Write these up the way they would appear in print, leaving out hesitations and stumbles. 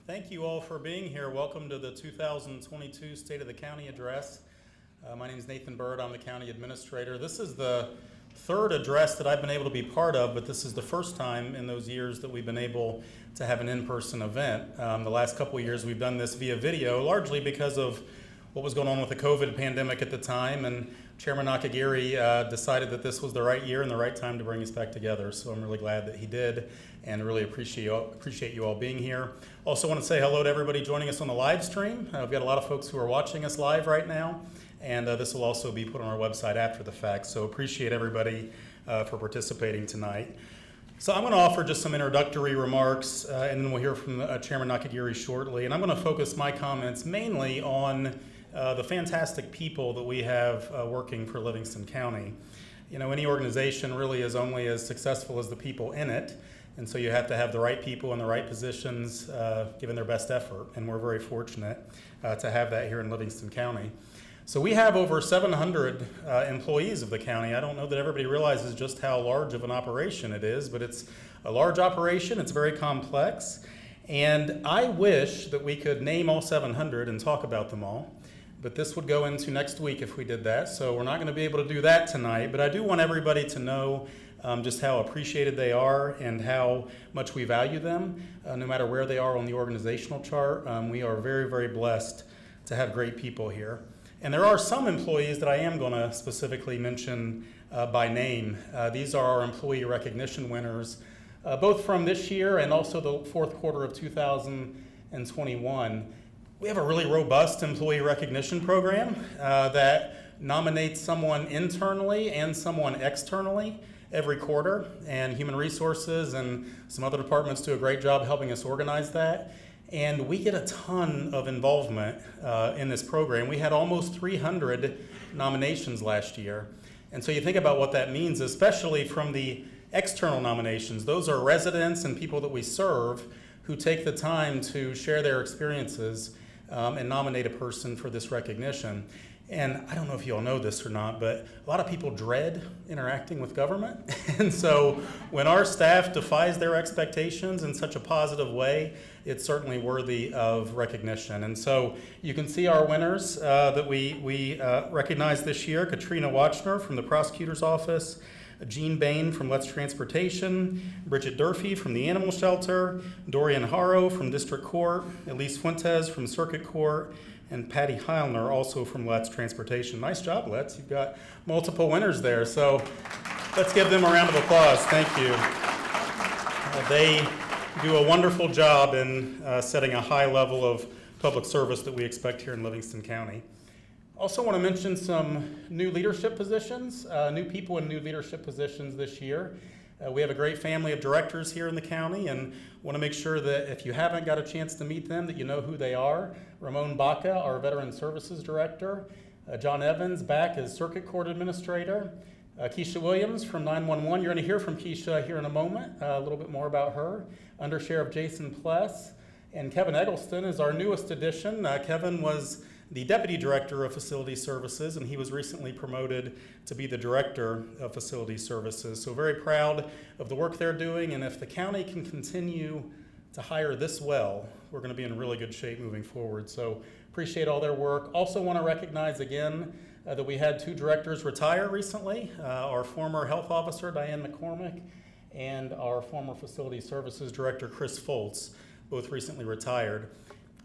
Thank you all for being here. Welcome to the 2022 State of the County Address. My name is Nathan Burd. I'm the County Administrator. This is the third address that I've been able to be part of, but this is the first time in those years that we've been able to have an in-person event. The last couple of years we've done this via video, largely because of what was going on with the COVID pandemic at the time, and Chairman Nakagiri decided that this was the right year and the right time to bring us back together. So I'm really glad that he did, and really appreciate you all being here. Also want to say hello to everybody joining us on the live stream. We've got a lot of folks who are watching us live right now, and this will also be put on our website after the fact. So appreciate everybody for participating tonight. So I'm going to offer just some introductory remarks, and then we'll hear from Chairman Nakagiri shortly. And I'm going to focus my comments mainly on the fantastic people that we have working for Livingston County. You know, any organization really is only as successful as the people in it, and so you have to have the right people in the right positions giving their best effort, and we're very fortunate to have that here in Livingston County. So we have over 700 employees of the county. I don't know that everybody realizes just how large of an operation it is, but it's a large operation, it's very complex, and I wish that we could name all 700 and talk about them all. But this would go into next week if we did that, so we're not going to be able to do that tonight. But I do want everybody to know just how appreciated they are and how much we value them, no matter where they are on the organizational chart. We are very, very blessed to have great people here. And there are some employees that I am going to specifically mention by name. These are our employee recognition winners, both from this year and also the fourth quarter of 2021. We have a really robust employee recognition program that nominates someone internally and someone externally every quarter, and Human Resources and some other departments do a great job helping us organize that. And we get a ton of involvement in this program. We had almost 300 nominations last year. And so you think about what that means, especially from the external nominations. Those are residents and people that we serve who take the time to share their experiences and nominate a person for this recognition. And I don't know if you all know this or not, but a lot of people dread interacting with government. And so when our staff defies their expectations in such a positive way, it's certainly worthy of recognition. And so you can see our winners that we recognize this year: Katrina Watchner from the Prosecutor's Office, Jean Bain from Let's Transportation, Bridget Durfee from the Animal Shelter, Dorian Haro from District Court, Elise Fuentes from Circuit Court, and Patty Heilner also from Let's Transportation. Nice job, Let's. You've got multiple winners there, so let's give them a round of applause. Thank you. They do a wonderful job in setting a high level of public service that we expect here in Livingston County. Also want to mention some new leadership positions, new people in new leadership positions this year. We have a great family of directors here in the county, and want to make sure that if you haven't got a chance to meet them, that you know who they are. Ramon Baca, our Veteran Services Director. John Evans, back as Circuit Court Administrator. Keisha Williams from 911. You're going to hear from Keisha here in a moment, a little bit more about her. Under Sheriff Jason Pless. And Kevin Eggleston is our newest addition. Kevin was the Deputy Director of Facility Services, and he was recently promoted to be the Director of Facility Services. So very proud of the work they're doing, and if the county can continue to hire this well, we're going to be in really good shape moving forward. So appreciate all their work. Also want to recognize again that we had two directors retire recently, our former health officer, Diane McCormick, and our former Facility Services Director, Chris Foltz, both recently retired.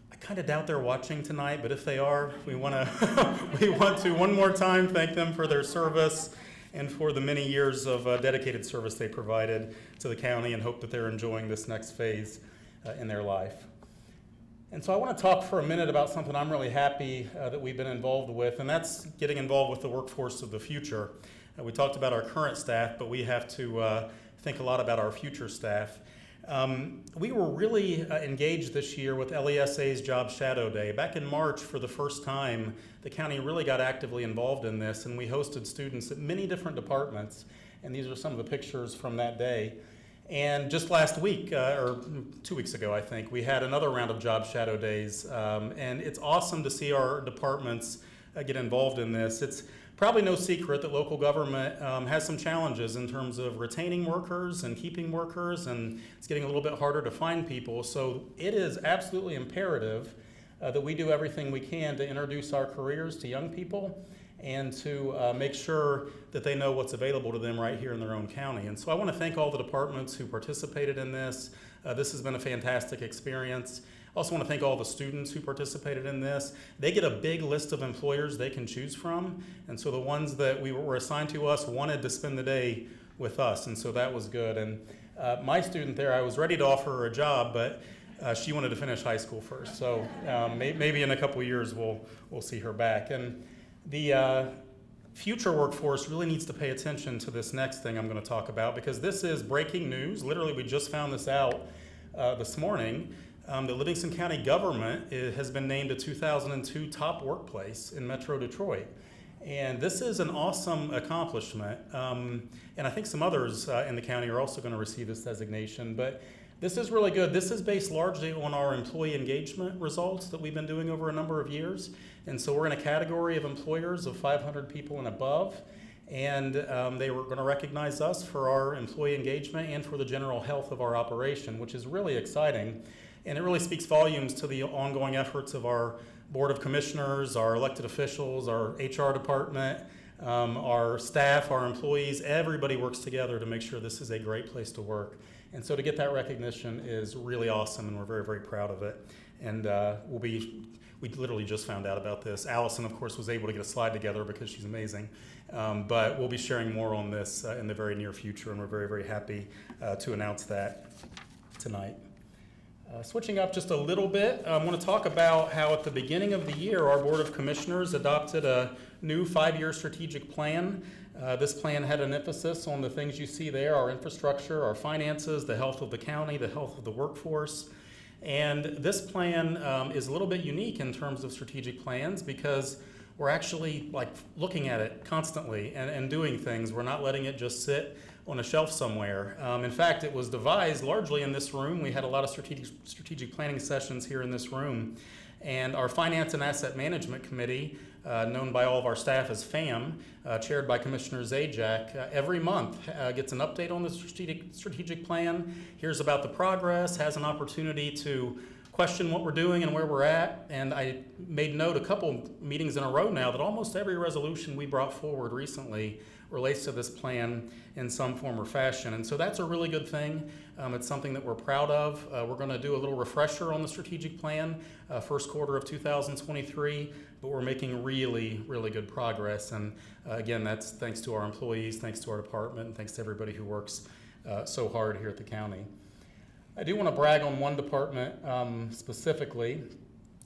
I kind of doubt they're watching tonight, but if they are, we want to one more time thank them for their service and for the many years of dedicated service they provided to the county, and hope that they're enjoying this next phase in their life. And so I want to talk for a minute about something I'm really happy that we've been involved with, and that's getting involved with the workforce of the future. We talked about our current staff, but we have to think a lot about our future staff. We were really engaged this year with LESA's Job Shadow Day. Back in March, for the first time, the county really got actively involved in this, and we hosted students at many different departments, and these are some of the pictures from that day. And just last week, or 2 weeks ago, I think, we had another round of Job Shadow Days, and it's awesome to see our departments get involved in this. It's probably no secret that local government has some challenges in terms of retaining workers and keeping workers, and it's getting a little bit harder to find people. So it is absolutely imperative that we do everything we can to introduce our careers to young people and to make sure that they know what's available to them right here in their own county. And so I want to thank all the departments who participated in this. This has been a fantastic experience. I also want to thank all the students who participated in this. They get a big list of employers they can choose from, and so the ones that were assigned to us wanted to spend the day with us, and so that was good. And my student there, I was ready to offer her a job, but she wanted to finish high school first, so maybe in a couple of years we'll see her back. And the future workforce really needs to pay attention to this next thing I'm going to talk about, because this is breaking news. Literally, we just found this out this morning. The Livingston County government has been named a 2002 top workplace in Metro Detroit. And this is an awesome accomplishment. And I think some others in the county are also going to receive this designation. But this is really good. This is based largely on our employee engagement results that we've been doing over a number of years. And so we're in a category of employers of 500 people and above. And they were going to recognize us for our employee engagement and for the general health of our operation, which is really exciting. And it really speaks volumes to the ongoing efforts of our Board of Commissioners, our elected officials, our HR department, our staff, our employees. Everybody works together to make sure this is a great place to work. And so to get that recognition is really awesome, and we're very, very proud of it. And we literally just found out about this. Allison, of course, was able to get a slide together because she's amazing. But we'll be sharing more on this in the very near future, and we're very, very happy to announce that tonight. Switching up just a little bit, I want to talk about how at the beginning of the year, our Board of Commissioners adopted a new 5-year strategic plan. This plan had an emphasis on the things you see there: our infrastructure, our finances, the health of the county, the health of the workforce. And this plan is a little bit unique in terms of strategic plans, because we're actually looking at it constantly and doing things. We're not letting it just sit on a shelf somewhere. In fact, it was devised largely in this room. We had a lot of strategic planning sessions here in this room. And our Finance and Asset Management Committee, known by all of our staff as FAM, chaired by Commissioner Zajac, every month gets an update on the strategic plan, hears about the progress, has an opportunity to question what we're doing and where we're at. And I made note a couple meetings in a row now that almost every resolution we brought forward recently relates to this plan in some form or fashion. And so that's a really good thing. It's something that we're proud of. We're going to do a little refresher on the strategic plan first quarter of 2023, but we're making really, really good progress. And again, that's thanks to our employees, thanks to our department, and thanks to everybody who works so hard here at the county. I do want to brag on one department specifically,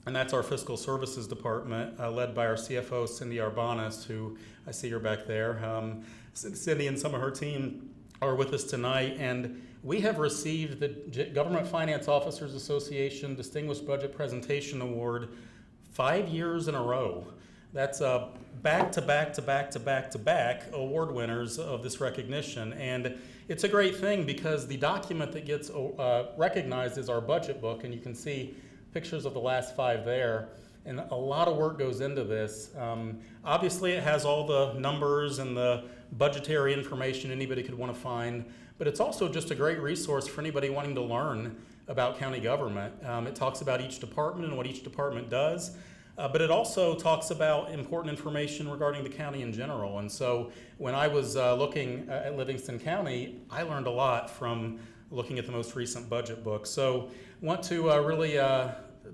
and that's our Fiscal Services Department, led by our CFO, Cindy Arbanas, who I see her back there. Cindy and some of her team are with us tonight, and we have received the Government Finance Officers Association Distinguished Budget Presentation Award 5 years in a row. That's back-to-back award winners of this recognition. And it's a great thing because the document that gets recognized is our budget book, and you can see pictures of the last 5 there. And a lot of work goes into this. Obviously, it has all the numbers and the budgetary information anybody could want to find, but it's also just a great resource for anybody wanting to learn about county government. It talks about each department and what each department does. But it also talks about important information regarding the county in general. And so when I was looking at Livingston County, I learned a lot from looking at the most recent budget book. So want to really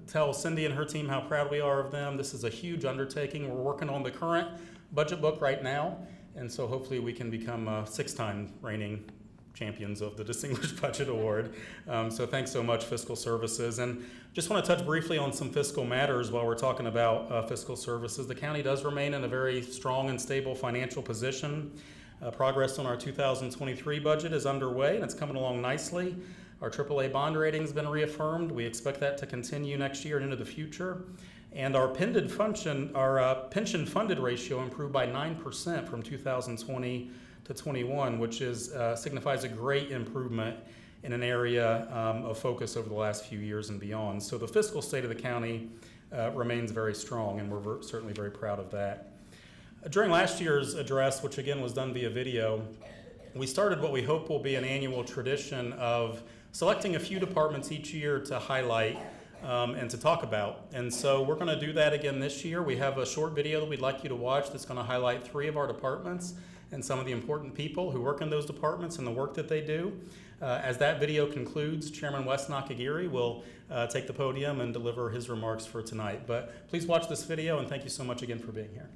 tell Cindy and her team how proud we are of them. This is a huge undertaking. We're working on the current budget book right now. And so hopefully we can become 6-time reigning champions of the Distinguished Budget Award. So thanks so much, Fiscal Services. And just want to touch briefly on some fiscal matters while we're talking about fiscal services. The county does remain in a very strong and stable financial position. Progress on our 2023 budget is underway, and it's coming along nicely. Our AAA bond rating has been reaffirmed. We expect that to continue next year and into the future. And our pension funded ratio improved by 9% from 2020 to 21, which signifies a great improvement in an area of focus over the last few years and beyond. So the fiscal state of the county remains very strong, and we're certainly very proud of that. During last year's address, which again was done via video, we started what we hope will be an annual tradition of selecting a few departments each year to highlight and to talk about. And so we're going to do that again this year. We have a short video that we'd like you to watch that's going to highlight 3 of our departments and some of the important people who work in those departments and the work that they do. As that video concludes, Chairman Nakagiri will take the podium and deliver his remarks for tonight. But please watch this video, and thank you so much again for being here.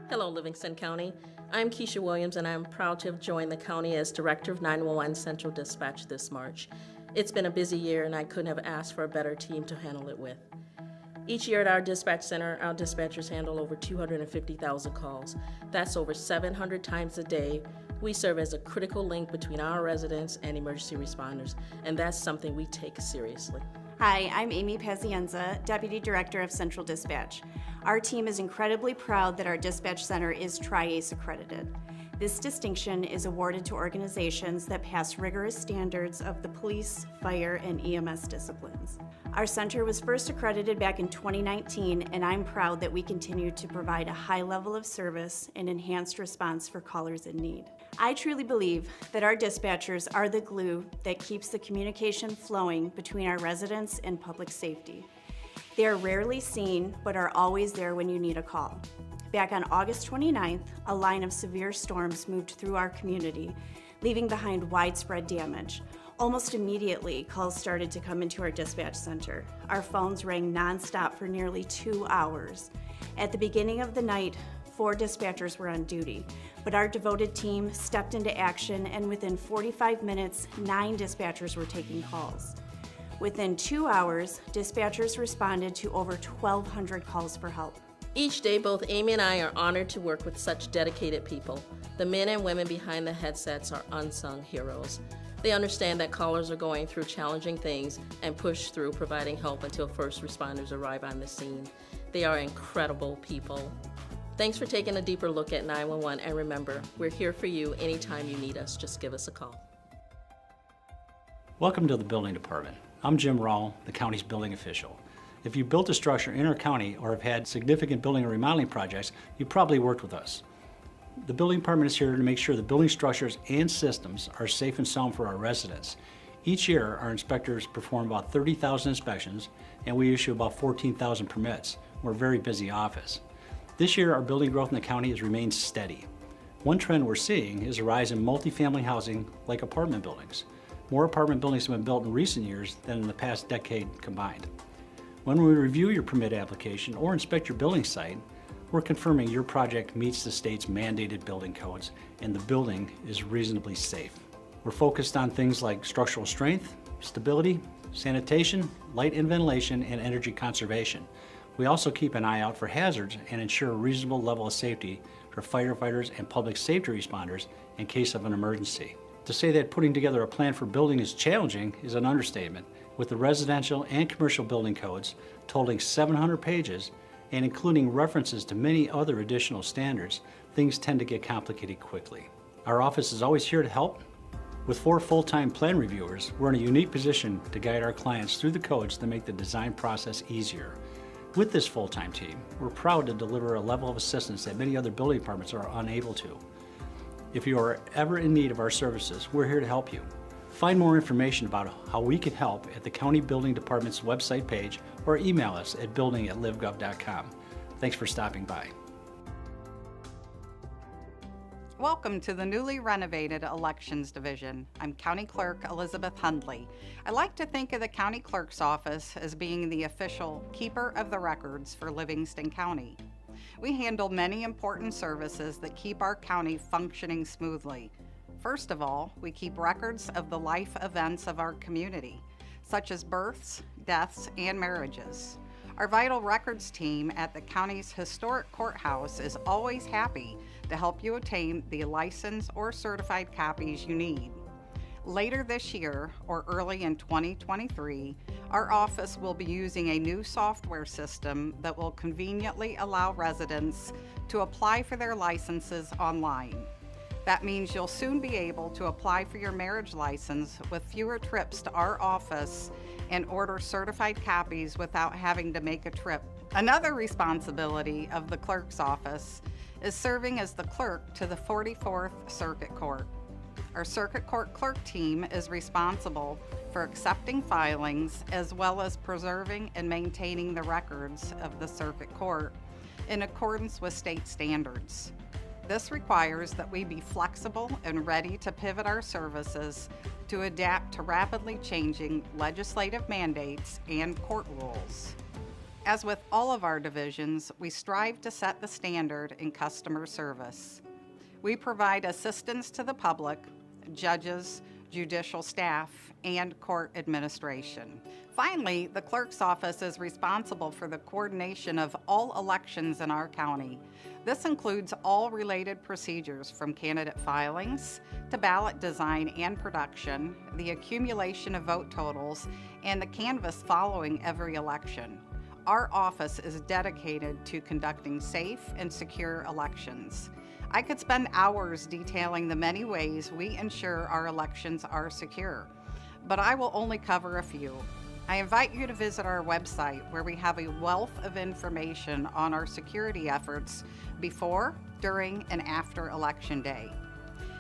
Hello, Livingston County. I'm Keisha Williams, and I'm proud to have joined the county as Director of 911 Central Dispatch this March. It's been a busy year, and I couldn't have asked for a better team to handle it with. Each year at our dispatch center, our dispatchers handle over 250,000 calls. That's over 700 times a day. We serve as a critical link between our residents and emergency responders, and that's something we take seriously. Hi, I'm Amy Pazienza, Deputy Director of Central Dispatch. Our team is incredibly proud that our dispatch center is Tri-ACE accredited. This distinction is awarded to organizations that pass rigorous standards of the police, fire, and EMS disciplines. Our center was first accredited back in 2019, and I'm proud that we continue to provide a high level of service and enhanced response for callers in need. I truly believe that our dispatchers are the glue that keeps the communication flowing between our residents and public safety. They are rarely seen, but are always there when you need a call. Back on August 29th, a line of severe storms moved through our community, leaving behind widespread damage. Almost immediately, calls started to come into our dispatch center. Our phones rang nonstop for nearly 2 hours. At the beginning of the night, 4 dispatchers were on duty, but our devoted team stepped into action, and within 45 minutes, 9 dispatchers were taking calls. Within 2 hours, dispatchers responded to over 1,200 calls for help. Each day, both Amy and I are honored to work with such dedicated people. The men and women behind the headsets are unsung heroes. They understand that callers are going through challenging things and push through providing help until first responders arrive on the scene. They are incredible people. Thanks for taking a deeper look at 911, and remember, we're here for you anytime you need us. Just give us a call. Welcome to the Building Department. I'm Jim Rawle, the county's building official. If you built a structure in our county or have had significant building or remodeling projects, you probably worked with us. The building department is here to make sure the building structures and systems are safe and sound for our residents. Each year, our inspectors perform about 30,000 inspections, and we issue about 14,000 permits. We're a very busy office. This year, our building growth in the county has remained steady. One trend we're seeing is a rise in multifamily housing like apartment buildings. More apartment buildings have been built in recent years than in the past decade combined. When we review your permit application or inspect your building site, we're confirming your project meets the state's mandated building codes and the building is reasonably safe. We're focused on things like structural strength, stability, sanitation, light and ventilation, and energy conservation. We also keep an eye out for hazards and ensure a reasonable level of safety for firefighters and public safety responders in case of an emergency. To say that putting together a plan for building is challenging is an understatement. With the residential and commercial building codes totaling 700 pages and including references to many other additional standards, things tend to get complicated quickly. Our office is always here to help. With 4 full-time plan reviewers, we're in a unique position to guide our clients through the codes to make the design process easier. With this full-time team, we're proud to deliver a level of assistance that many other building departments are unable to. If you are ever in need of our services, we're here to help you. Find more information about how we can help at the County Building Department's website page or email us at building@livgov.com. Thanks for stopping by. Welcome to the newly renovated Elections Division. I'm County Clerk Elizabeth Hundley. I like to think of the County Clerk's office as being the official keeper of the records for Livingston County. We handle many important services that keep our county functioning smoothly. First of all, we keep records of the life events of our community, such as births, deaths, and marriages. Our vital records team at the county's historic courthouse is always happy to help you obtain the license or certified copies you need. Later this year, or early in 2023, our office will be using a new software system that will conveniently allow residents to apply for their licenses online. That means you'll soon be able to apply for your marriage license with fewer trips to our office and order certified copies without having to make a trip. Another responsibility of the clerk's office is serving as the clerk to the 44th Circuit Court. Our Circuit Court clerk team is responsible for accepting filings as well as preserving and maintaining the records of the Circuit Court in accordance with state standards. This requires that we be flexible and ready to pivot our services to adapt to rapidly changing legislative mandates and court rules. As with all of our divisions, we strive to set the standard in customer service. We provide assistance to the public, judges, judicial staff, and court administration. Finally, the clerk's office is responsible for the coordination of all elections in our county. This includes all related procedures from candidate filings to ballot design and production, the accumulation of vote totals, and the canvass following every election. Our office is dedicated to conducting safe and secure elections. I could spend hours detailing the many ways we ensure our elections are secure, but I will only cover a few. I invite you to visit our website where we have a wealth of information on our security efforts before, during, and after Election Day.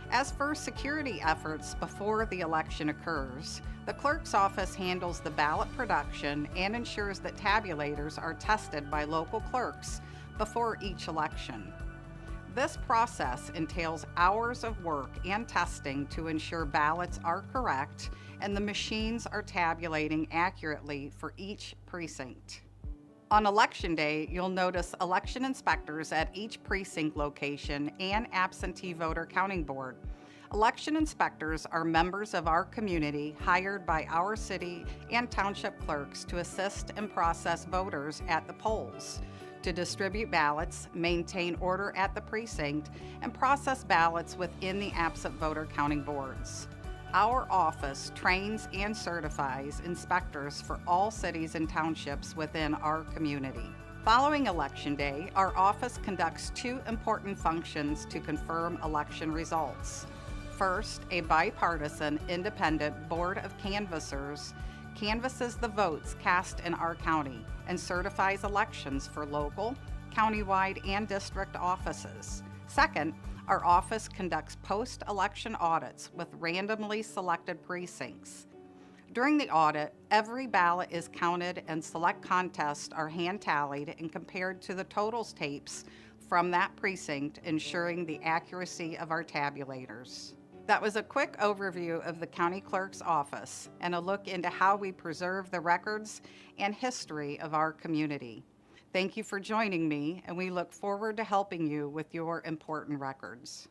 As for security efforts before the election occurs, the clerk's office handles the ballot production and ensures that tabulators are tested by local clerks before each election. This process entails hours of work and testing to ensure ballots are correct and the machines are tabulating accurately for each precinct. On Election Day, you'll notice election inspectors at each precinct location and absentee voter counting board. Election inspectors are members of our community hired by our city and township clerks to assist and process voters at the polls, to distribute ballots, maintain order at the precinct, and process ballots within the absent voter counting boards. Our office trains and certifies inspectors for all cities and townships within our community. Following Election Day, our office conducts two important functions to confirm election results. First, a bipartisan independent board of canvassers canvasses the votes cast in our county and certifies elections for local, countywide, and district offices. Second, our office conducts post-election audits with randomly selected precincts. During the audit, every ballot is counted and select contests are hand-tallied and compared to the totals tapes from that precinct, ensuring the accuracy of our tabulators. That was a quick overview of the county clerk's office and a look into how we preserve the records and history of our community. Thank you for joining me, and we look forward to helping you with your important records.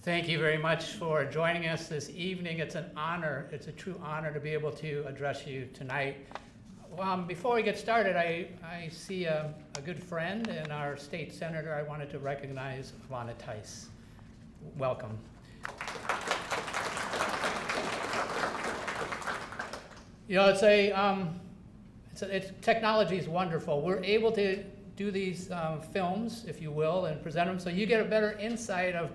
Thank you very much for joining us this evening. It's an honor, it's a true honor to be able to address you tonight. Before we get started, I see a good friend and our state senator. I wanted to recognize Lana Tice. Welcome. You know, technology is wonderful. We're able to do these films, if you will, and present them so you get a better insight of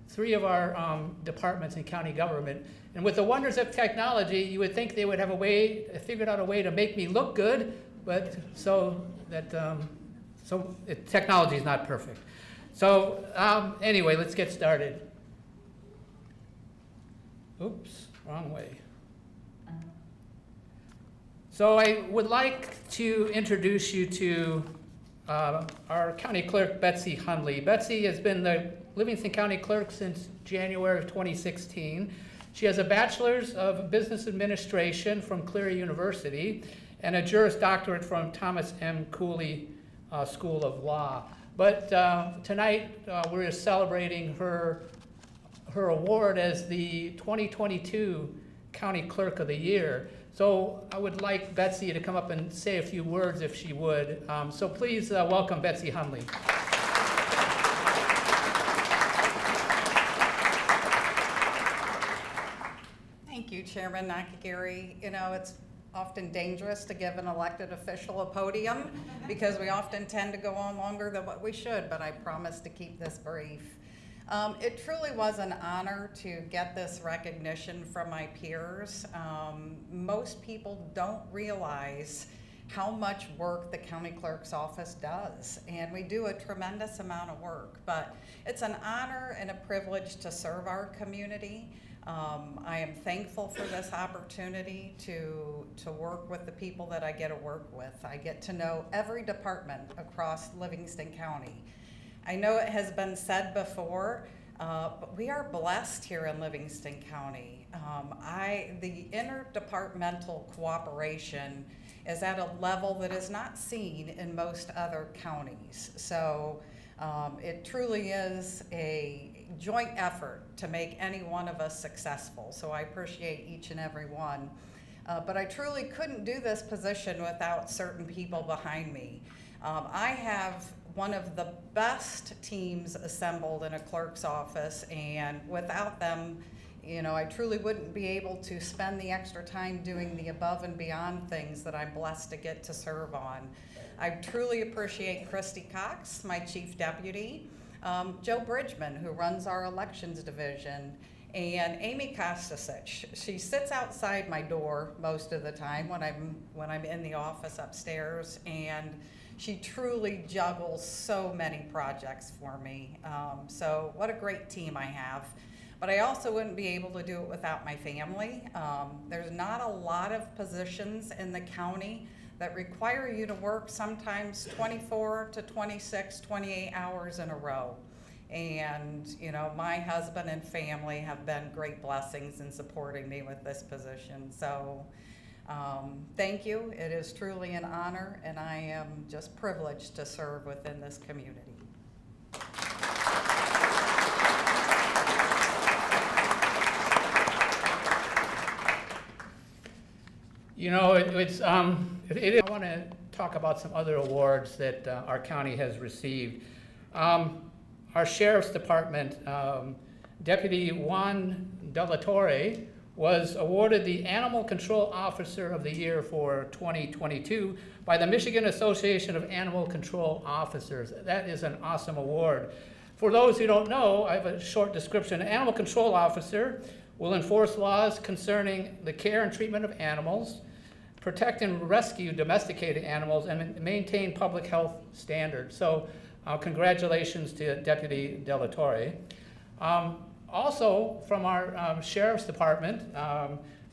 three of our departments in county government. And with the wonders of technology, you would think they would have figured out a way to make me look good, but technology is not perfect. So anyway, let's get started. Oops, wrong way. So I would like to introduce you to our county clerk, Betsy Hundley. Betsy has been the Livingston County Clerk since January of 2016. She has a Bachelor's of Business Administration from Cleary University and a Juris Doctorate from Thomas M. Cooley School of Law. But tonight we're celebrating her award as the 2022 County Clerk of the Year. So I would like Betsy to come up and say a few words if she would. So please welcome Betsy Hundley. Thank you, Chairman Nakagiri. You know, it's often dangerous to give an elected official a podium because we often tend to go on longer than what we should, but I promise to keep this brief. It truly was an honor to get this recognition from my peers. Most people don't realize how much work the county clerk's office does, and we do a tremendous amount of work, but it's an honor and a privilege to serve our community. I am thankful for this opportunity to work with the people that I get to work with. I get to know every department across Livingston County. I know it has been said before, but we are blessed here in Livingston County. The interdepartmental cooperation is at a level that is not seen in most other counties. So it truly is a joint effort to make any one of us successful. So I appreciate each and every one. But I truly couldn't do this position without certain people behind me. I have one of the best teams assembled in a clerk's office, and without them, I truly wouldn't be able to spend the extra time doing the above and beyond things that I'm blessed to get to serve on. I truly appreciate Christy Cox, my chief deputy, Joe Bridgman, who runs our elections division, and Amy Kostasic. She sits outside my door most of the time when I'm in the office upstairs, and she truly juggles so many projects for me. So what a great team I have. But I also wouldn't be able to do it without my family. There's not a lot of positions in the county that require you to work sometimes 24 to 26, 28 hours in a row. And my husband and family have been great blessings in supporting me with this position. So thank you. It is truly an honor, and I am just privileged to serve within this community. I want to talk about some other awards that our county has received. Our Sheriff's Department, Deputy Juan Delatorre, was awarded the Animal Control Officer of the Year for 2022 by the Michigan Association of Animal Control Officers. That is an awesome award. For those who don't know, I have a short description. An animal control officer will enforce laws concerning the care and treatment of animals, protect and rescue domesticated animals, and maintain public health standards. So congratulations to Deputy Delatorre. Also from our Sheriff's Department,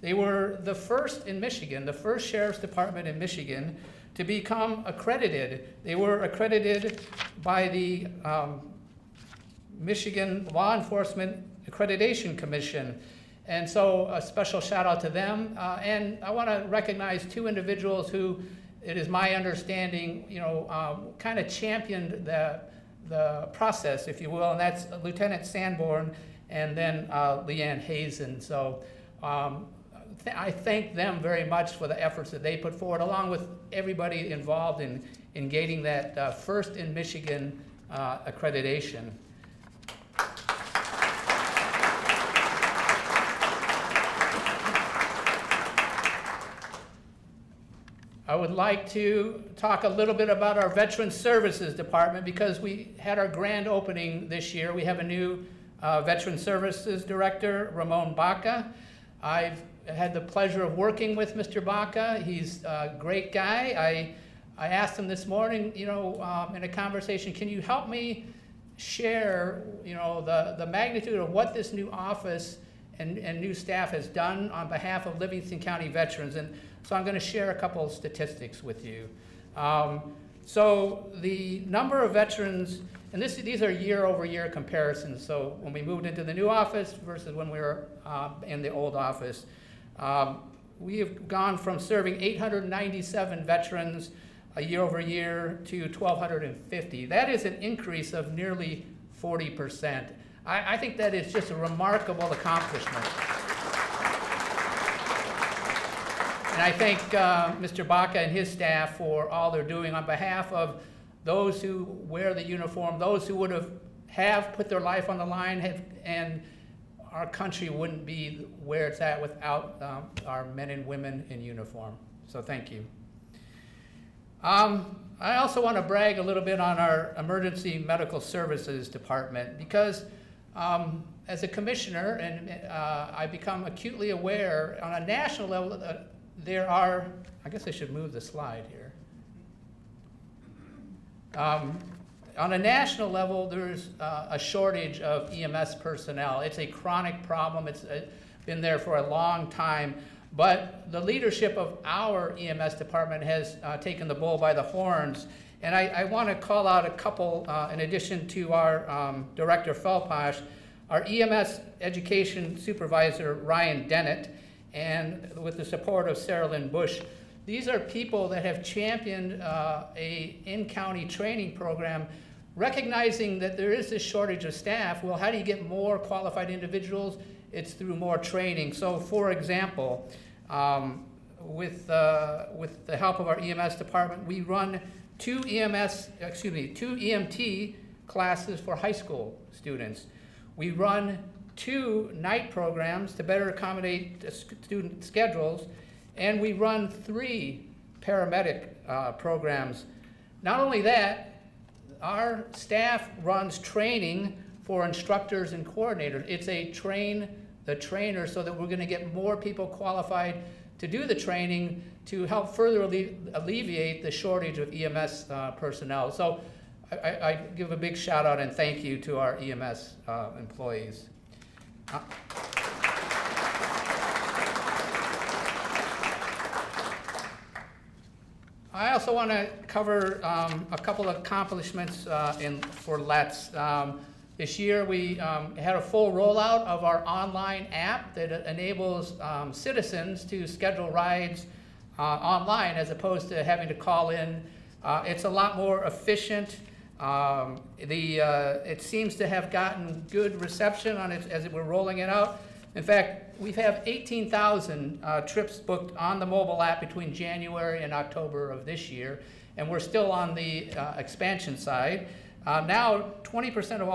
they were the first in Michigan, the first Sheriff's Department in Michigan to become accredited. They were accredited by the Michigan Law Enforcement Accreditation Commission. And so a special shout out to them. And I want to recognize two individuals who, it is my understanding, kind of championed the process, if you will, and that's Lieutenant Sanborn and then Leanne Hazen. So I thank them very much for the efforts that they put forward, along with everybody involved in gaining that first in Michigan accreditation. I would like to talk a little bit about our Veteran Services Department because we had our grand opening this year. We have a new Veteran Services Director, Ramon Baca. I've had the pleasure of working with Mr. Baca. He's a great guy. I asked him this morning, in a conversation, can you help me share, the magnitude of what this new office and new staff has done on behalf of Livingston County veterans? And so I'm going to share a couple of statistics with you. So the number of veterans, and these are year-over-year comparisons. So when we moved into the new office versus when we were in the old office, we have gone from serving 897 veterans year-over-year to 1,250. That is an increase of nearly 40%. I think that is just a remarkable accomplishment. And I thank Mr. Baca and his staff for all they're doing on behalf of those who wear the uniform, those who would have put their life on the line, and our country wouldn't be where it's at without our men and women in uniform. So thank you. I also want to brag a little bit on our Emergency Medical Services Department because as a commissioner, and I become acutely aware on a national level, there are, I guess I should move the slide here. On a national level, there's a shortage of EMS personnel. It's a chronic problem. It's been there for a long time. But the leadership of our EMS department has taken the bull by the horns. And I want to call out a couple, in addition to our Director Felposh, our EMS Education Supervisor, Ryan Dennett, and with the support of Sarah Lynn Bush. These are people that have championed a in-county training program, recognizing that there is this shortage of staff. Well, how do you get more qualified individuals? It's through more training. So, for example, with the help of our EMS department, we run two EMT classes for high school students. We run 2 night programs to better accommodate student schedules, and we run 3 paramedic programs. Not only that, our staff runs training for instructors and coordinators. It's a train the trainer so that we're going to get more people qualified to do the training to help further alleviate the shortage of EMS personnel. So I give a big shout out and thank you to our EMS employees. I also want to cover a couple of accomplishments for LETS. This year we had a full rollout of our online app that enables citizens to schedule rides online as opposed to having to call in. It's a lot more efficient. It seems to have gotten good reception on it as we're rolling it out. In fact, we have 18,000 trips booked on the mobile app between January and October of this year, and we're still on the expansion side. Now, 20% of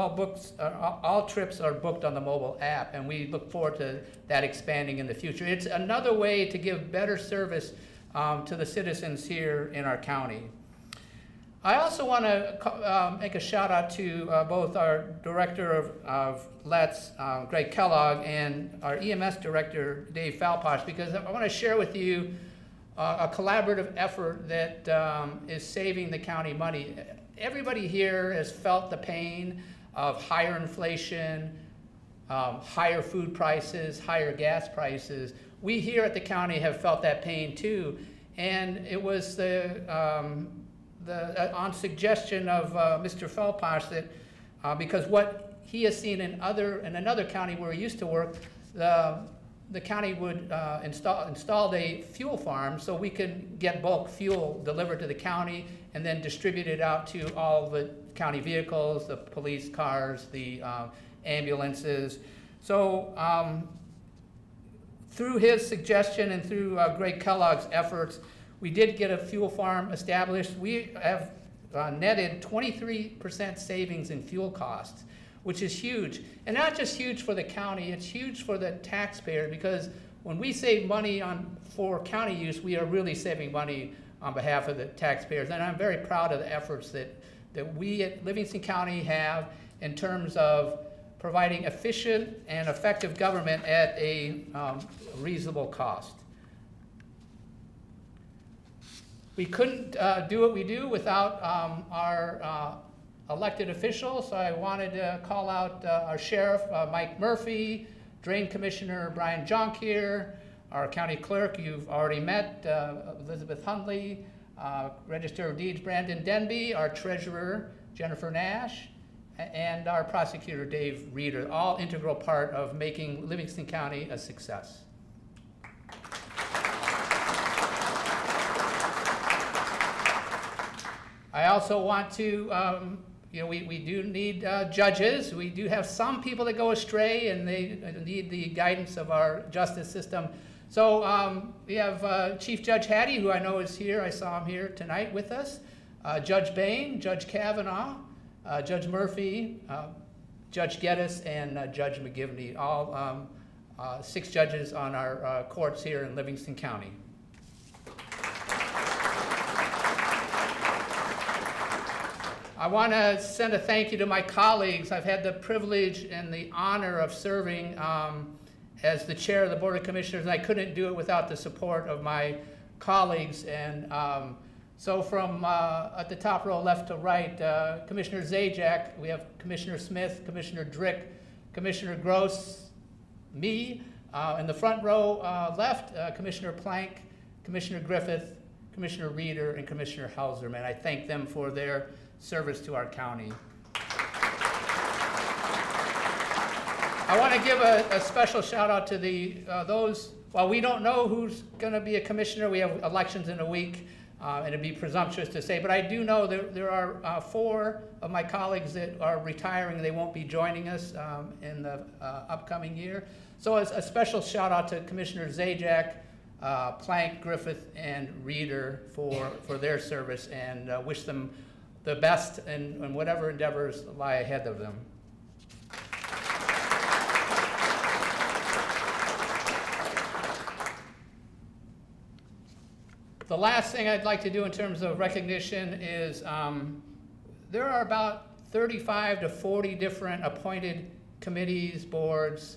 all trips are booked on the mobile app, and we look forward to that expanding in the future. It's another way to give better service to the citizens here in our county. I also want to make a shout out to both our Director of LETS, Greg Kellogg, and our EMS Director, Dave Falposh, because I want to share with you a collaborative effort that is saving the county money. Everybody here has felt the pain of higher inflation, higher food prices, higher gas prices. We here at the county have felt that pain too, and it was on suggestion of Mr. Felposh that because what he has seen in another county where he used to work, the county would installed a fuel farm so we could get bulk fuel delivered to the county and then distribute it out to all the county vehicles, the police cars, the ambulances. So through his suggestion and through Greg Kellogg's efforts, we did get a fuel farm established. We have netted 23% savings in fuel costs, which is huge. And not just huge for the county, it's huge for the taxpayer, because when we save money for county use, we are really saving money on behalf of the taxpayers. And I'm very proud of the efforts that we at Livingston County have in terms of providing efficient and effective government at a reasonable cost. We couldn't do what we do without our elected officials, so I wanted to call out our Sheriff, Mike Murphy, Drain Commissioner Brian Jonkier, our County Clerk you've already met, Elizabeth Hundley, Register of Deeds Brandon Denby, our Treasurer Jennifer Nash, and our Prosecutor Dave Reeder, all integral part of making Livingston County a success. I also want to, we do need judges. We do have some people that go astray and they need the guidance of our justice system. So we have Chief Judge Hattie, who I know is here. I saw him here tonight with us. Judge Bain, Judge Kavanaugh, Judge Murphy, Judge Geddes, and Judge McGivney, all 6 judges on our courts here in Livingston County. I want to send a thank you to my colleagues. I've had the privilege and the honor of serving as the chair of the Board of Commissioners, and I couldn't do it without the support of my colleagues. And so from at the top row, left to right, Commissioner Zajac, we have Commissioner Smith, Commissioner Drick, Commissioner Gross, me. In the front row left, Commissioner Plank, Commissioner Griffith, Commissioner Reeder, and Commissioner Hauserman. I thank them for their service to our county. I want to give a special shout out to those, while we don't know who's going to be a commissioner, we have elections in a week, and it'd be presumptuous to say, but I do know there are 4 of my colleagues that are retiring. They won't be joining us in the upcoming year. So a special shout out to Commissioner Zajac, Plank, Griffith, and Reeder for their service, and wish them the best in whatever endeavors lie ahead of them. The last thing I'd like to do in terms of recognition is there are about 35 to 40 different appointed committees, boards,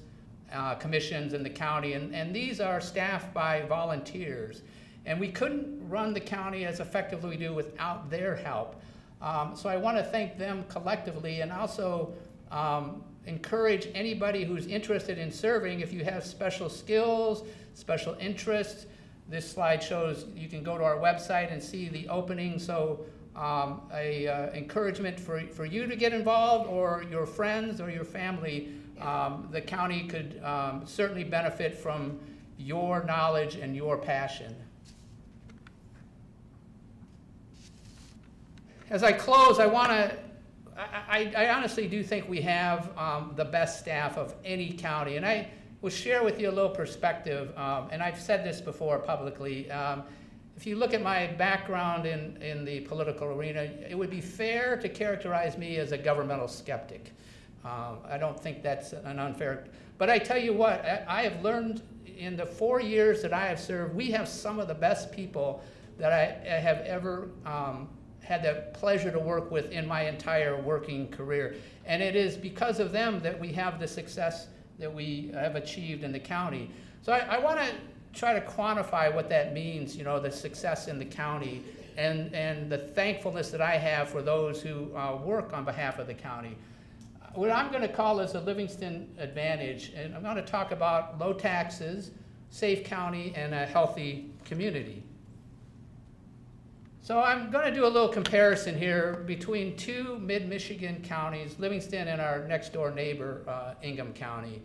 commissions in the county, and these are staffed by volunteers. And we couldn't run the county as effectively as we do without their help. So I want to thank them collectively, and also encourage anybody who's interested in serving. If you have special skills, special interests, this slide shows you can go to our website and see the opening. So encouragement for you to get involved, or your friends or your family. The county could certainly benefit from your knowledge and your passion. As I close, I honestly do think we have the best staff of any county, and I will share with you a little perspective, and I've said this before publicly. If you look at my background in the political arena, it would be fair to characterize me as a governmental skeptic. I don't think that's an unfair, but I tell you what, I have learned in the 4 years that I have served, we have some of the best people that I have ever had the pleasure to work with in my entire working career. And it is because of them that we have the success that we have achieved in the county. So I want to try to quantify what that means, you know, the success in the county, and the thankfulness that I have for those who work on behalf of the county. What I'm going to call is a Livingston advantage, and I'm going to talk about low taxes, safe county, and a healthy community. So I'm going to do a little comparison here between 2 mid-Michigan counties, Livingston and our next door neighbor, Ingham County.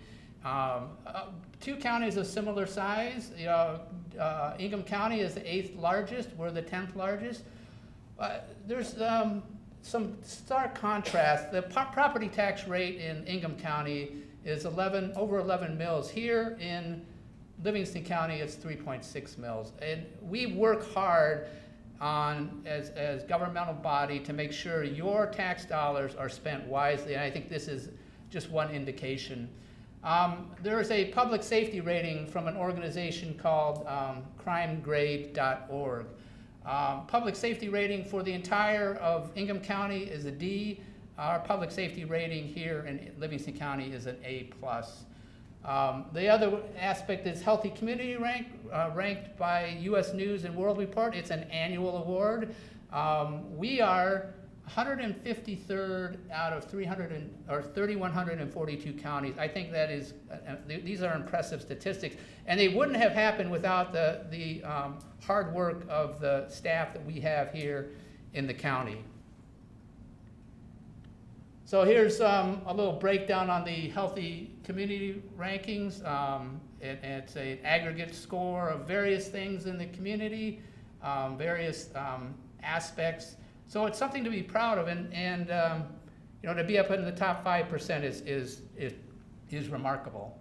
2 counties of similar size. You know, Ingham County is the 8th largest, we're the 10th largest. There's some stark contrast. The property tax rate in Ingham County is over 11 mills. Here in Livingston County, it's 3.6 mills. And we work hard as governmental body to make sure your tax dollars are spent wisely, and I think this is just one indication. There is a public safety rating from an organization called crimegrade.org. Public safety rating for the entire of Ingham County is a D. Our public safety rating here in Livingston County is an A+. The other aspect is Healthy Community ranked by U.S. News and World Report. It's an annual award. We are 153rd out of 3,142 counties. I think that is, these are impressive statistics, and they wouldn't have happened without the hard work of the staff that we have here in the county. So here's a little breakdown on the Healthy Community rankings. It's an aggregate score of various things in the community, various aspects. So it's something to be proud of, and you know, to be up in the top 5% is remarkable.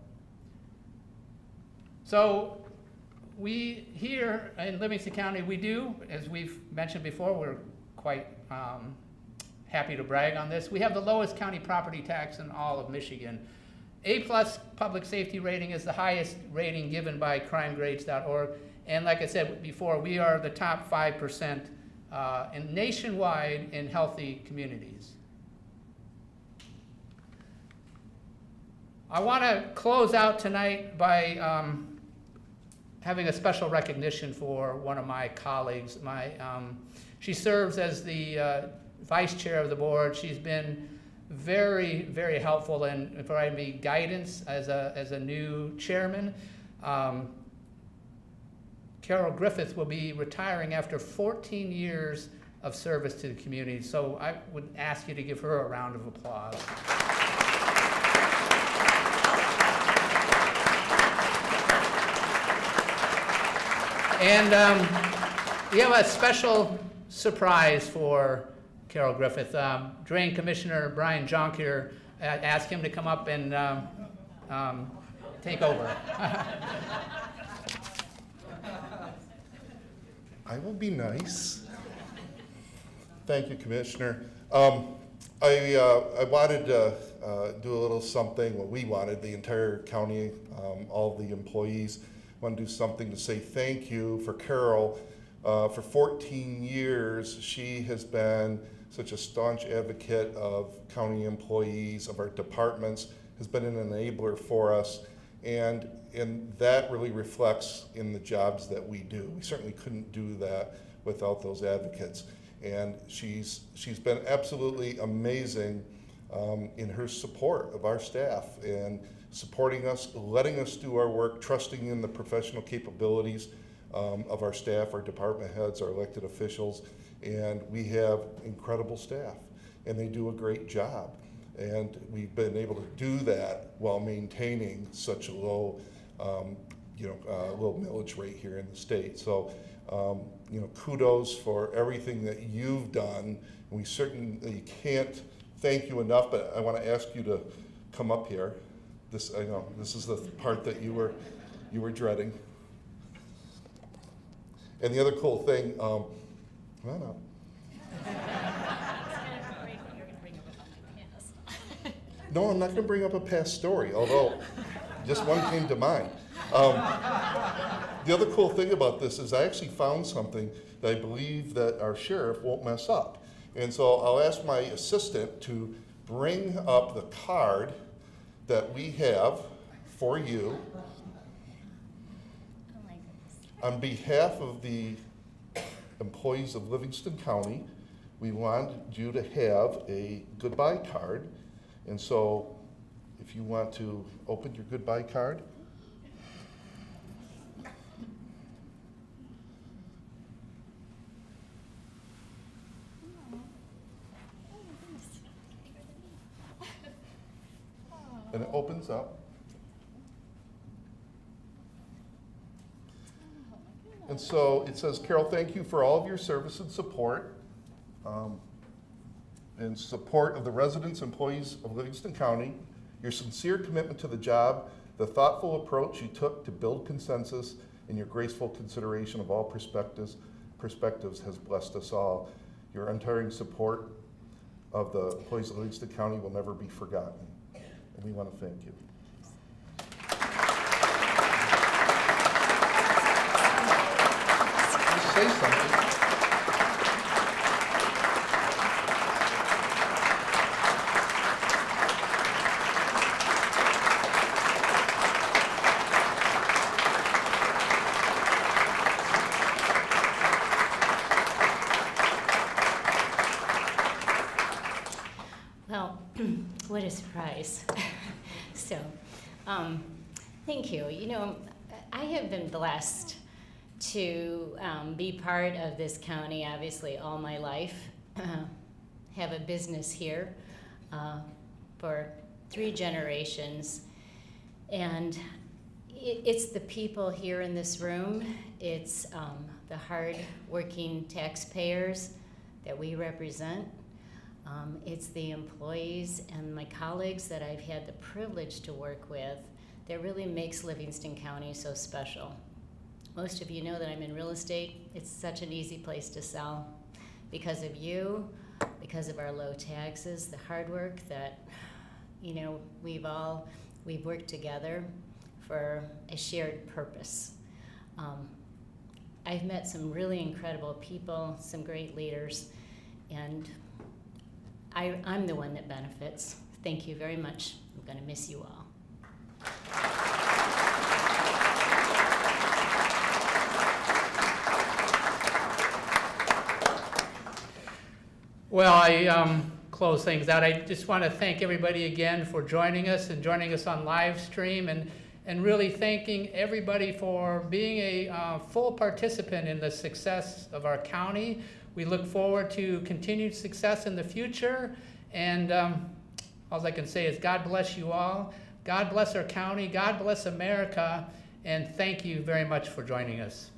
So we here in Livingston County, we do, as we've mentioned before, we're quite happy to brag on this. We have the lowest county property tax in all of Michigan. A+ public safety rating is the highest rating given by crimegrades.org. And like I said before, we are the top 5% and nationwide in healthy communities. I want to close out tonight by having a special recognition for one of my colleagues. She serves as the vice chair of the board. She's been very, very helpful in providing me guidance as a new chairman. Carol Griffith will be retiring after 14 years of service to the community, so I would ask you to give her a round of applause. And we have a special surprise for Carol Griffith. Drain Commissioner Brian Jonker asked him to come up and take over. I will be nice. Thank you, Commissioner. I wanted to do a little something, what we wanted, the entire county, all the employees, want to do something to say thank you for Carol. For 14 years, she has been such a staunch advocate of county employees, of our departments, has been an enabler for us, and that really reflects in the jobs that we do. We certainly couldn't do that without those advocates. And she's been absolutely amazing in her support of our staff and supporting us, letting us do our work, trusting in the professional capabilities of our staff, our department heads, our elected officials, and we have incredible staff, and they do a great job. And we've been able to do that while maintaining such a low, low millage rate here in the state. So, kudos for everything that you've done. We certainly can't thank you enough, but I want to ask you to come up here. I know this is the part that you were dreading. And the other cool thing, come on up. No, I'm not going to bring up a past story, although just one came to mind. The other cool thing about this is I actually found something that I believe that our sheriff won't mess up. And so I'll ask my assistant to bring up the card that we have for you. Oh my goodness. On behalf of the employees of Livingston County, we want you to have a goodbye card. And so if you want to open your goodbye card. And it opens up. And so it says, Carol, thank you for all of your service and support. In support of the residents, employees of Livingston County, your sincere commitment to the job, the thoughtful approach you took to build consensus, and your graceful consideration of all perspectives has blessed us all. Your untiring support of the employees of Livingston County will never be forgotten, and we want to thank you. Just say something. Well, what a surprise. So, thank you. You know, I have been blessed to be part of this county, obviously, all my life. Have a business here for 3 generations. And it's the people here in this room. It's the hard-working taxpayers that we represent. It's the employees and my colleagues that I've had the privilege to work with that really makes Livingston County so special. Most of you know that I'm in real estate. It's such an easy place to sell because of you, because of our low taxes, the hard work that, you know, we've worked together for a shared purpose. I've met some really incredible people, some great leaders, and I'm the one that benefits. Thank you very much. I'm going to miss you all. Well, I close things out. I just want to thank everybody again for joining us and joining us on live stream, and really thanking everybody for being a full participant in the success of our county. We look forward to continued success in the future, and all I can say is God bless you all. God bless our county. God bless America, and thank you very much for joining us.